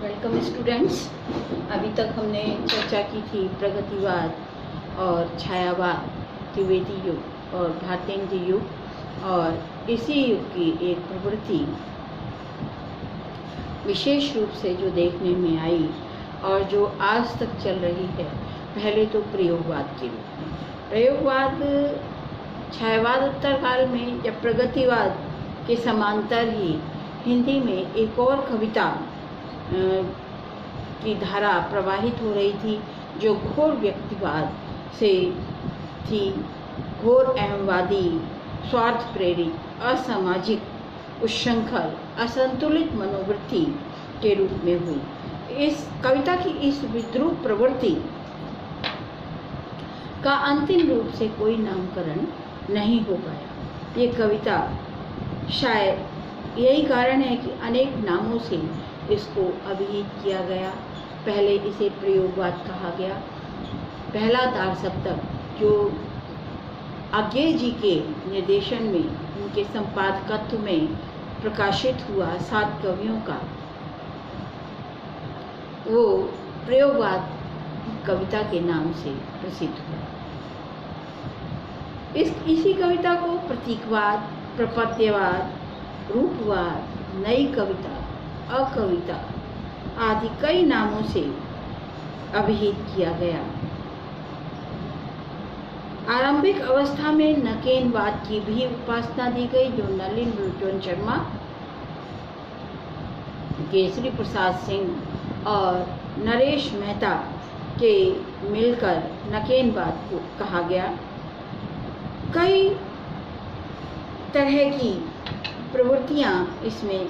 Welcome students. अभी तक हमने चर्चा की थी प्रगतिवाद और छायावाद, द्विवेदी युग और भारतेंद्र युग, और इसी युग की एक प्रवृत्ति विशेष रूप से जो देखने में आई और जो आज तक चल रही है, पहले तो प्रयोगवाद के रूप में। प्रयोगवाद छायावाद उत्तरकाल में जब प्रगतिवाद के समांतर ही हिंदी में एक और कविता की धारा प्रवाहित हो रही थी, जो घोर व्यक्तिवाद से थी, घोर अहमवादी, स्वार्थ प्रेरित, असामाजिक, उच्छृंखल, असंतुलित मनोवृत्ति के रूप में हुई। इस कविता की इस विद्रूप प्रवृत्ति का अंतिम रूप से कोई नामकरण नहीं हो पाया। ये कविता शायद यही कारण है कि अनेक नामों से इसको अभिहित किया गया। पहले इसे प्रयोगवाद कहा गया। पहला तार सप्तक जो आज्ञे जी के निर्देशन में, उनके संपादकत्व में प्रकाशित हुआ 7 कवियों का, वो प्रयोगवाद कविता के नाम से प्रसिद्ध हुआ। इसी कविता को प्रतीकवाद, प्रपद्यवाद, रूपवाद, नई कविता, अकविता आदि कई नामों से अभिहित किया गया। आरंभिक अवस्था में नकेनवाद की भी उपासना दी गई, जो नलिन लोचन शर्मा, केसरी प्रसाद सिंह और नरेश मेहता के मिलकर नकेनवाद को कहा गया। कई तरह की प्रवृत्तियां इसमें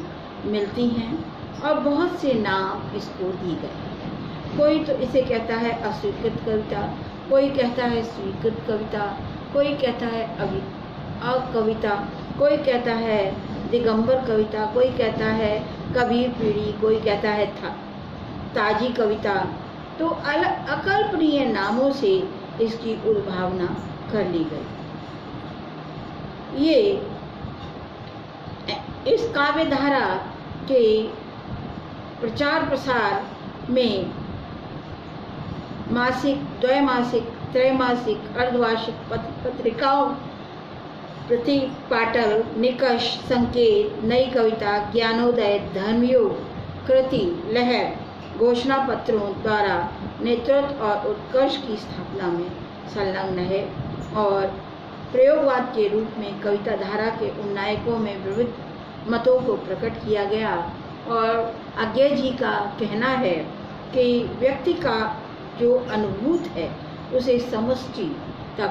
मिलती हैं और बहुत से नाम इसको दी गए। कोई तो इसे कहता है अस्वीकृत कविता, कोई कहता है स्वीकृत कविता, कोई कहता है अकविता, कोई कहता है दिगंबर कविता, कोई कहता है कबीर पीढ़ी, कोई कहता है ताजी कविता। तो अकल्पनीय नामों से इसकी उद्भावना कर ली गई। ये इस काव्य धारा के प्रचार प्रसार में मासिक, द्वैमासिक, त्रैमासिक, अर्धवार्षिक पत्रिकाओं, प्रतिपाटल, निकष, संकेत, नई कविता, ज्ञानोदय, धर्मयोग, कृति, लहर, घोषणा पत्रों द्वारा नेतृत्व और उत्कर्ष की स्थापना में संलग्न है। और प्रयोगवाद के रूप में कविता धारा के उन नायकों में विविध मतों को प्रकट किया गया। और आज्ञे जी का कहना है कि व्यक्ति का जो अनुभूत है उसे समष्टि तक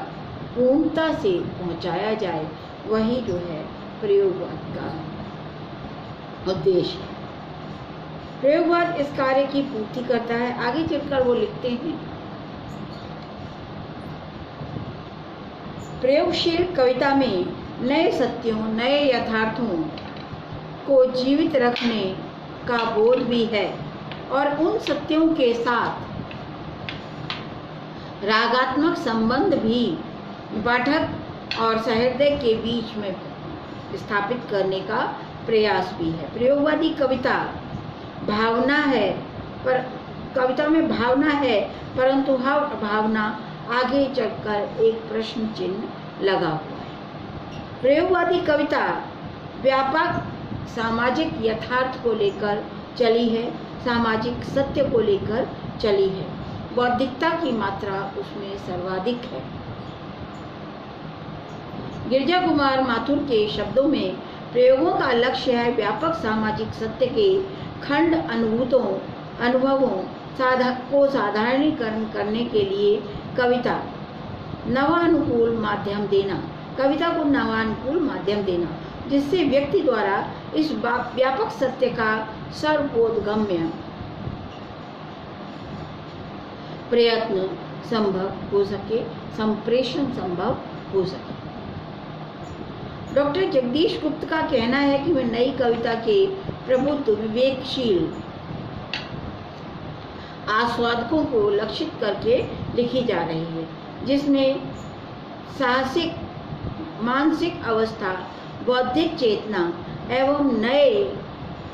पूर्णता से पहुंचाया जाए, वही जो है प्रयोगवाद का उद्देश्य है। प्रयोगवाद इस कार्य की पूर्ति करता है। आगे चलकर वो लिखते हैं, प्रयोगशील कविता में नए सत्यों, नए यथार्थों को जीवित रखने का बोध भी है और उन सत्यों के साथ रागात्मक संबंध भी पाठक और सहृदय के बीच में स्थापित करने का प्रयास भी है। प्रयोगवादी कविता भावना है, पर कविता में भावना है, परंतु हर भावना आगे चलकर एक प्रश्न चिन्ह लगा हुआ है। प्रयोगवादी कविता व्यापक सामाजिक यथार्थ को लेकर चली है, सामाजिक सत्य को लेकर चली है। बौद्धिकता की मात्रा उसमें सर्वाधिक है। गिरिजा कुमार माथुर के शब्दों में प्रयोगों का लक्ष्य है व्यापक सामाजिक सत्य के खंड अनुभवों को साधारणीकरण करने के लिए कविता नवानुकूल माध्यम देना, कविता को नवानुकूल माध्यम देना, जिससे व्यक्ति द्वारा इस व्यापक सत्य का सर्वबोधगम्य प्रयत्न संभव हो सके, संप्रेषण संभव हो सके। डॉक्टर जगदीश गुप्त का कहना है कि वह नई कविता के प्रबुद्ध, विवेकशील आस्वादकों को लक्षित करके लिखी जा रही है, जिसमें साहसिक मानसिक अवस्था, बौद्धिक चेतना एवं नए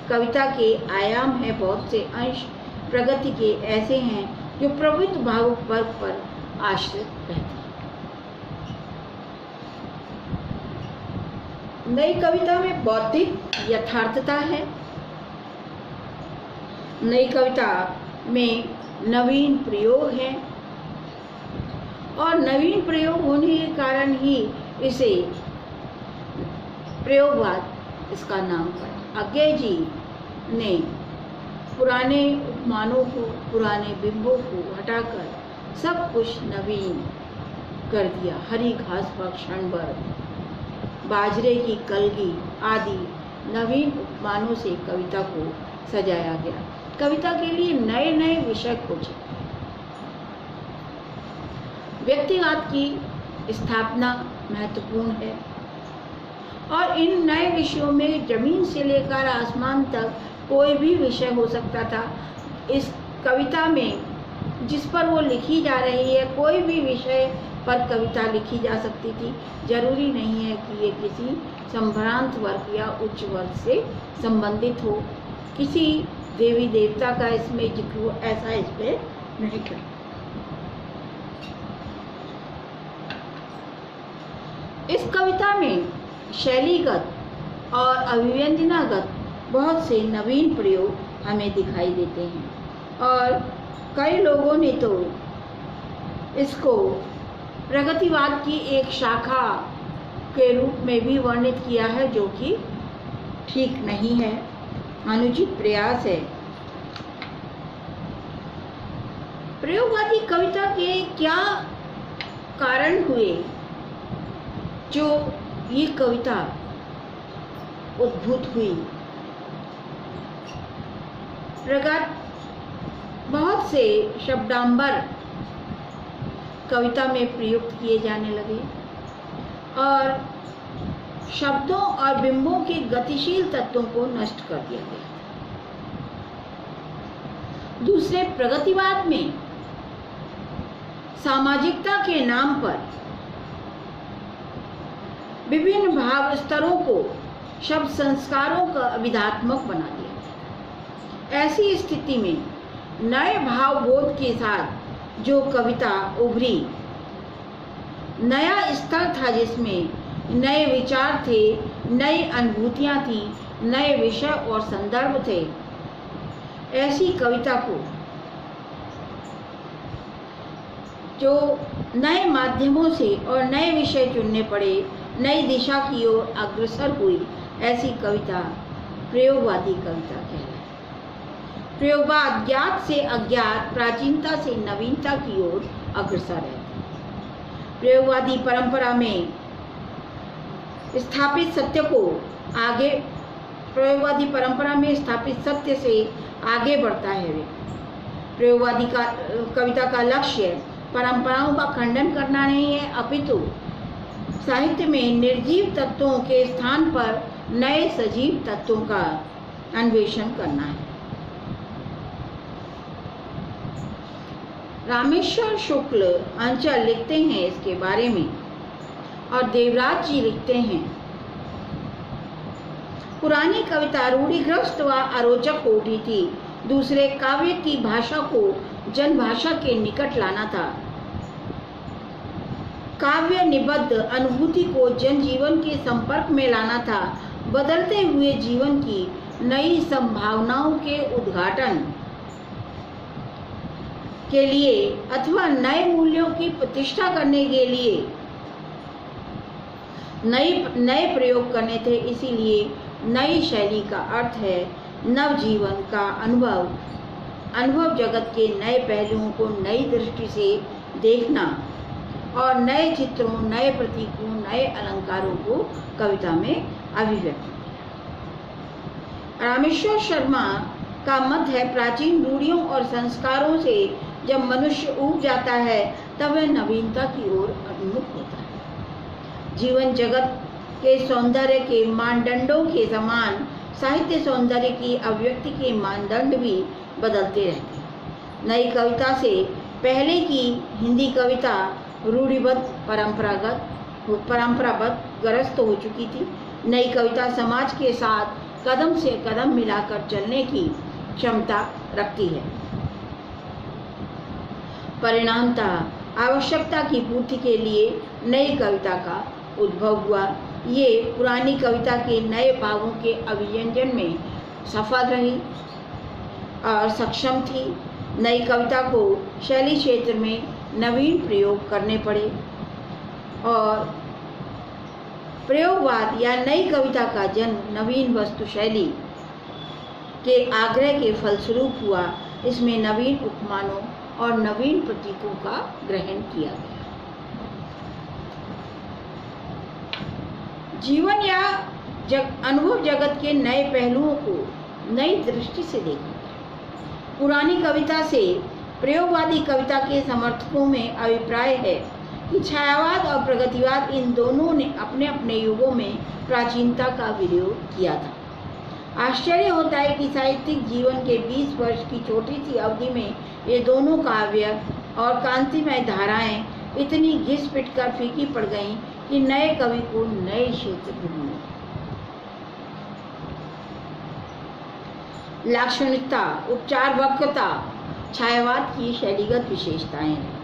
कविता के आयाम हैं, बहुत से अंश प्रगति के ऐसे हैं जो प्रवृत्त भावुक वर्ग पर आश्रित रहते हैं। नई कविता में बौद्धिक यथार्थता है। नई कविता में नवीन प्रयोग हैं और नवीन प्रयोग होने के कारण ही इसे प्रयोगवाद इसका नाम पड़ा। अज्ञे जी ने पुराने उपमानों को, पुराने बिंबों को हटाकर सब कुछ नवीन कर दिया। हरी घास पर क्षण भर, बाजरे की कलगी आदि नवीन उपमानों से कविता को सजाया गया। कविता के लिए नए नए विषय खोजे। व्यक्तिवाद की स्थापना महत्वपूर्ण है और इन नए विषयों में जमीन से लेकर आसमान तक कोई भी विषय हो सकता था। इस कविता में जिस पर वो लिखी जा रही है, कोई भी विषय पर कविता लिखी जा सकती थी। जरूरी नहीं है कि ये किसी संभ्रांत वर्ग या उच्च वर्ग से संबंधित हो, किसी देवी देवता का इसमें जिक्र हो, ऐसा इसमें नहीं कर। इस कविता में शैलीगत और अभिव्यंजनागत बहुत से नवीन प्रयोग हमें दिखाई देते हैं और कई लोगों ने तो इसको प्रगतिवाद की एक शाखा के रूप में भी वर्णित किया है, जो कि ठीक नहीं है, अनुचित प्रयास है। प्रयोगवादी कविता के क्या कारण हुए जो ये कविता उद्भूत हुई? बहुत से शब्दांबर कविता में प्रयुक्त किए जाने लगे और शब्दों और बिंबों के गतिशील तत्वों को नष्ट कर दिया गया। दूसरे, प्रगतिवाद में सामाजिकता के नाम पर विभिन्न भाव स्तरों को शब्द संस्कारों का अभिधात्मक बना दिया। ऐसी स्थिति में नए भाव बोध के साथ जो कविता उभरी, नया स्तर था जिसमें नए विचार थे, नई अनुभूतियां थी, नए विषय और संदर्भ थे। ऐसी कविता को जो नए माध्यमों से और नए विषय चुनने पड़े, नई दिशा की ओर अग्रसर हुई, ऐसी कविता प्रयोगवादी कविता कहलाती। प्रयोगवाद ज्ञात से अज्ञात, प्राचीनता से नवीनता की ओर अग्रसर है। प्रयोगवादी परंपरा में स्थापित सत्य को आगे, प्रयोगवादी परंपरा में स्थापित सत्य से आगे बढ़ता है व्यक्ति। प्रयोगवादी का कविता का लक्ष्य परंपराओं का खंडन करना नहीं है, अपितु साहित्य में निर्जीव तत्वों के स्थान पर नए सजीव तत्वों का अन्वेषण करना है। रामेश्वर शुक्ल अंचल लिखते हैं इसके बारे में और देवराज जी लिखते हैं, पुरानी कविता रूढ़िग्रस्त व अरोचक हो उठी थी। दूसरे, काव्य की भाषा को जनभाषा के निकट लाना था। काव्य निबद्ध अनुभूति को जनजीवन के संपर्क में लाना था। बदलते हुए जीवन की नई संभावनाओं के उद्घाटन के लिए अथवा नए मूल्यों की प्रतिष्ठा करने के लिए नए प्रयोग करने थे। इसीलिए नई शैली का अर्थ है नव जीवन का अनुभव जगत के नए पहलुओं को नई दृष्टि से देखना और नए चित्रों, नए प्रतीकों, नए अलंकारों को कविता में अभिव्यक्त किया। रामेश्वर शर्मा का मत है, प्राचीन रूढ़ियों और संस्कारों से जब मनुष्य ऊब जाता है तब वह नवीनता की ओर उन्मुख होता है। जीवन जगत के सौंदर्य के मानदंडों के समान साहित्य सौंदर्य की अभिव्यक्ति के मानदंड भी बदलते रहते हैं। नई कविता से पहले की हिंदी कविता रूढ़िबद्ध, परंपरागत ग्रस्त हो चुकी थी। नई कविता समाज के साथ कदम से कदम मिलाकर चलने की क्षमता रखती है। परिणामतः आवश्यकता की पूर्ति के लिए नई कविता का उद्भव हुआ। ये पुरानी कविता के नए भावों के अभिव्यंजन में सफल रही और सक्षम थी। नई कविता को शैली क्षेत्र में नवीन प्रयोग करने पड़े और प्रयोगवाद या नई कविता का जन्म नवीन वस्तु शैली के आग्रह के फलस्वरूप हुआ। इसमें नवीन उपमानों और नवीन प्रतीकों का ग्रहण किया गया। जीवन या अनुभव जगत के नए पहलुओं को नई दृष्टि से देखा गया। पुरानी कविता से प्रयोगवादी कविता के समर्थकों में अभिप्राय है कि छायावाद और प्रगतिवाद इन दोनों ने अपने अपने युगों में प्राचीनता का विरोध किया था। आश्चर्य होता है कि साहित्यिक जीवन के 20 वर्ष की छोटी सी अवधि में ये दोनों काव्य और कांतिमय धाराएं इतनी घिस पिट कर फीकी पड़ गईं कि नए कवि को नए क्षेत्र ढूंढने। लाक्षणिकता, उपचारवक्ता छायावाद की शैलीगत विशेषताएं हैं,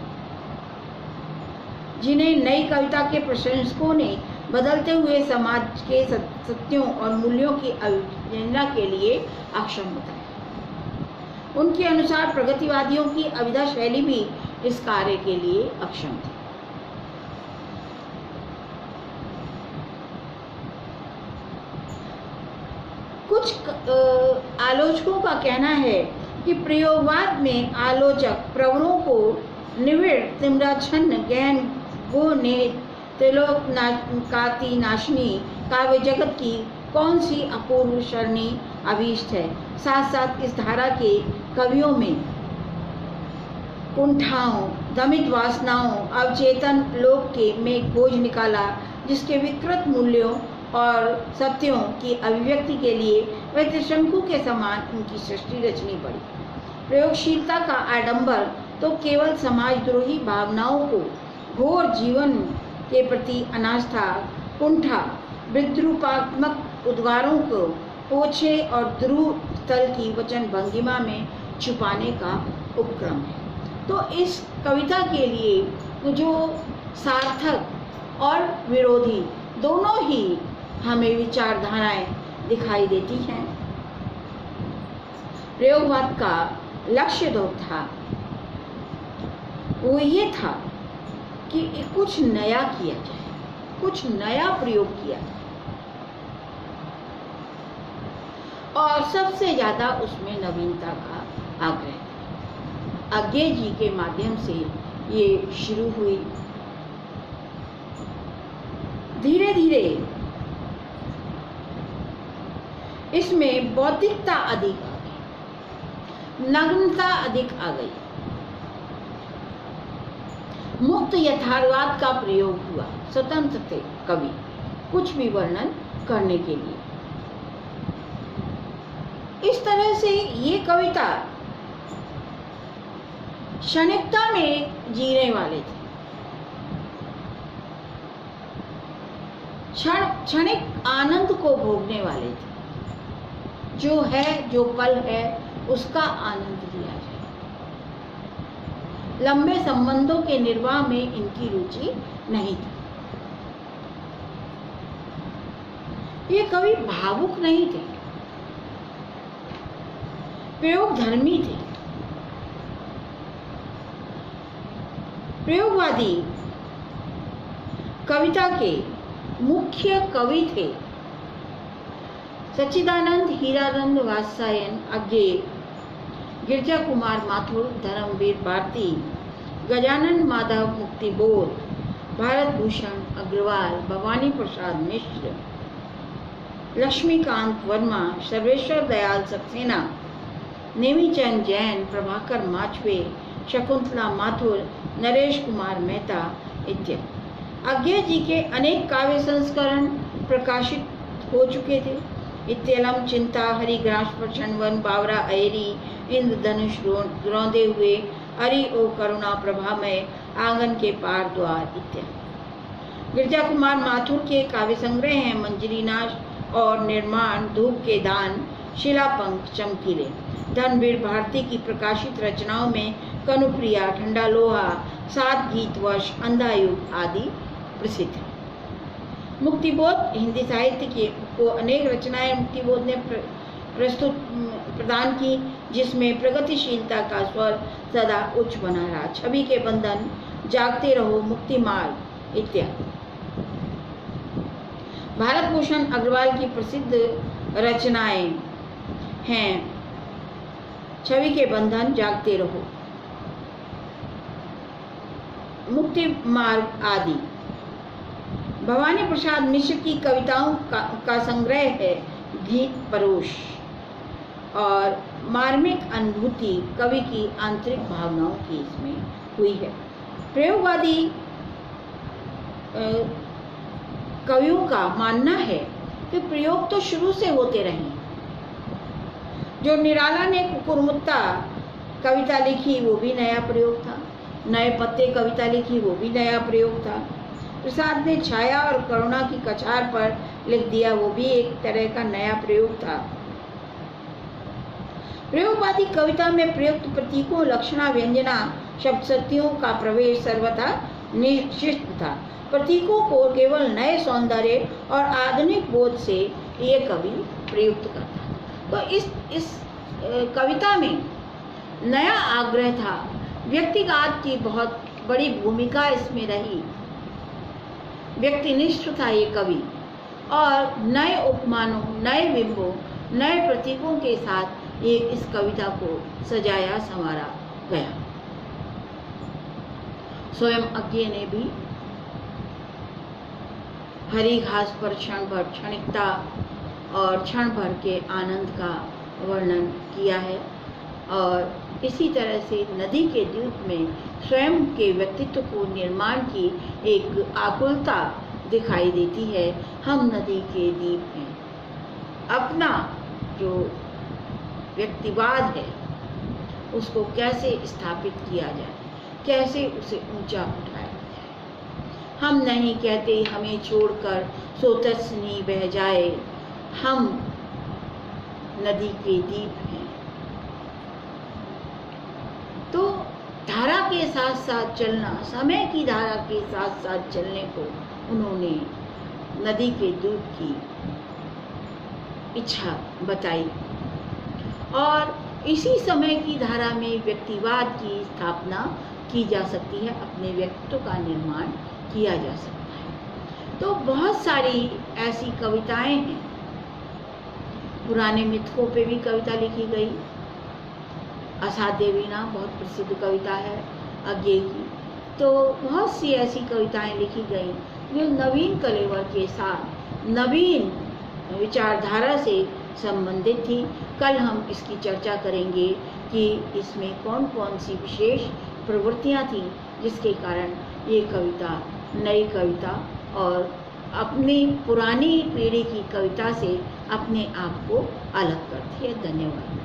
जिन्हें नई कविता के प्रशंसकों ने बदलते हुए समाज के सत्यों और मूल्यों की अवहेलना के लिए अक्षम बताया। उनके अनुसार प्रगतिवादियों की अभिधा शैली भी इस कार्य के लिए अक्षम थी। कुछ आलोचकों का कहना है कि प्रयोगवाद में आलोचक प्रवरों को निविड़ तिम्राच्छन्न गहन गो ने त्रिलोकाति नाशनी काव्य जगत की कौन सी अपूर्व शरणी अभीष्ट है। साथ साथ इस धारा के कवियों में कुंठाओं, दमित वासनाओं, अवचेतन लोक के में खोज निकाला, जिसके विकृत मूल्यों और सत्यों की अभिव्यक्ति के लिए वह त्रिशंकु के समान उनकी सृष्टि रचनी पड़ी। प्रयोगशीलता का आडंबर तो केवल समाजद्रोही भावनाओं को, घोर जीवन के प्रति अनास्था, कुंठा, विद्रूपात्मक उद्गारों को पोछे और ध्रुव स्थल की वचन भंगिमा में छुपाने का उपक्रम है। तो इस कविता के लिए जो सार्थक और विरोधी दोनों ही हमें विचारधाराएं दिखाई देती हैं। प्रयोगवाद का लक्ष्य जो था वो ये था कि कुछ नया किया जाए, कुछ नया प्रयोग किया जाए, और सबसे ज्यादा उसमें नवीनता का आग्रह था। अज्ञे जी के माध्यम से ये शुरू हुई। धीरे धीरे इसमें बौद्धिकता अधिक आ गई, नग्नता अधिक आ गई, मुक्त यथार्थवाद का प्रयोग हुआ। स्वतंत्र थे कवि कुछ भी वर्णन करने के लिए। इस तरह से ये कविता क्षणिकता में जीने वाले थे। क्षणिक आनंद को भोगने वाले थे। जो है, जो पल है, उसका आनंद लिया जाए। लंबे संबंधों के निर्वाह में इनकी रुचि नहीं थी। ये कवि भावुक नहीं थे, प्रयोगधर्मी थे। प्रयोगवादी कविता के मुख्य कवि थे सच्चिदानंद, हीरानंद वात्स्यायन, अज्ञे, गिरजा कुमार माथुर, धर्मवीर भारती, गजानन माधव मुक्तिबोध, भारत भूषण अग्रवाल, भवानी प्रसाद मिश्र, लक्ष्मीकांत वर्मा, सर्वेश्वर दयाल सक्सेना, नेमीचंद जैन, प्रभाकर माचवे, शकुंतला माथुर, नरेश कुमार मेहता इत्यादि। अज्ञे जी के अनेक काव्य संस्करण प्रकाशित हो चुके थे। इत्यलम, चिंता, हरिग्रास प्रचंडवन, बावरा अयरी, इंद्रधनुष रौंदे हुए, हरि ओ करुणा प्रभामय, आंगन के पार द्वार इत्यादि। गिरजा कुमार माथुर के काव्य संग्रह हैं मंजरीनाश, और निर्माण, धूप के दान, शिलापंख चमकीले। धर्मवीर भारती की प्रकाशित रचनाओं में कनुप्रिया, ठंडा लोहा, 7 गीतवश, अंधा युग आदि प्रसिद्ध है। मुक्तिबोध हिंदी साहित्य को अनेक रचनाएं मुक्तिबोध ने प्रदान की, जिसमें प्रगतिशीलता का स्वर सदा उच्च बना रहा। छवि के बंधन, जागते रहो, मुक्ति मार्ग इत्यादि। भारत भूषण अग्रवाल की प्रसिद्ध रचनाएं हैं छवि के बंधन, जागते रहो, मुक्ति मार्ग आदि। भवानी प्रसाद मिश्र की कविताओं का संग्रह है गीत परोश, और मार्मिक अनुभूति कवि की आंतरिक भावनाओं की इसमें हुई है। प्रयोगवादी कवियों का मानना है कि प्रयोग तो शुरू से होते रहे। जो निराला ने कुकुरमुत्ता कविता लिखी वो भी नया प्रयोग था। नए पत्ते कविता लिखी वो भी नया प्रयोग था। प्रसाद ने छाया और करुणा की कछार पर लिख दिया, वो भी एक तरह का नया प्रयोग था। प्रयोगवादी कविता में प्रयुक्त प्रतीकों, लक्षणा, व्यंजना, शब्द शक्तियों का प्रवेश सर्वथा निश्चित था। प्रतीकों को केवल नए सौंदर्य और आधुनिक बोध से ये कवि प्रयुक्त करता। तो इस कविता में नया आग्रह था। व्यक्तिवाद की बहुत बड़ी भूमिका इसमें रही। व्यक्तिनिष्ठ था ये कवि, और नए उपमानों, नए बिंबों, नए प्रतीकों के साथ ये इस कविता को सजाया संवारा गया। स्वयं अज्ञे ने भी हरी घास पर क्षण भर क्षणिकता और क्षण भर के आनंद का वर्णन किया है, और इसी तरह से नदी के द्वीप में स्वयं के व्यक्तित्व को निर्माण की एक आकुलता दिखाई देती है। हम नदी के द्वीप हैं। अपना जो व्यक्तिवाद है उसको कैसे स्थापित किया जाए, कैसे उसे ऊंचा उठाया जाए। हम नहीं कहते हमें छोड़कर सोतस्नी बह जाए, हम नदी के द्वीप हैं। तो धारा के साथ साथ चलना, समय की धारा के साथ साथ चलने को उन्होंने नदी के दूध की इच्छा बताई, और इसी समय की धारा में व्यक्तिवाद की स्थापना की जा सकती है, अपने व्यक्तित्व का निर्माण किया जा सकता है। तो बहुत सारी ऐसी कविताएं हैं। पुराने मिथकों पे भी कविता लिखी गई। असाध्य वीणा बहुत प्रसिद्ध कविता है अज्ञे की। तो बहुत सी ऐसी कविताएं लिखी गई जो नवीन कलेवर के साथ, नवीन विचारधारा से संबंधित थी। कल हम इसकी चर्चा करेंगे कि इसमें कौन कौन सी विशेष प्रवृत्तियां थीं जिसके कारण ये कविता नई कविता और अपनी पुरानी पीढ़ी की कविता से अपने आप को अलग करती है। धन्यवाद।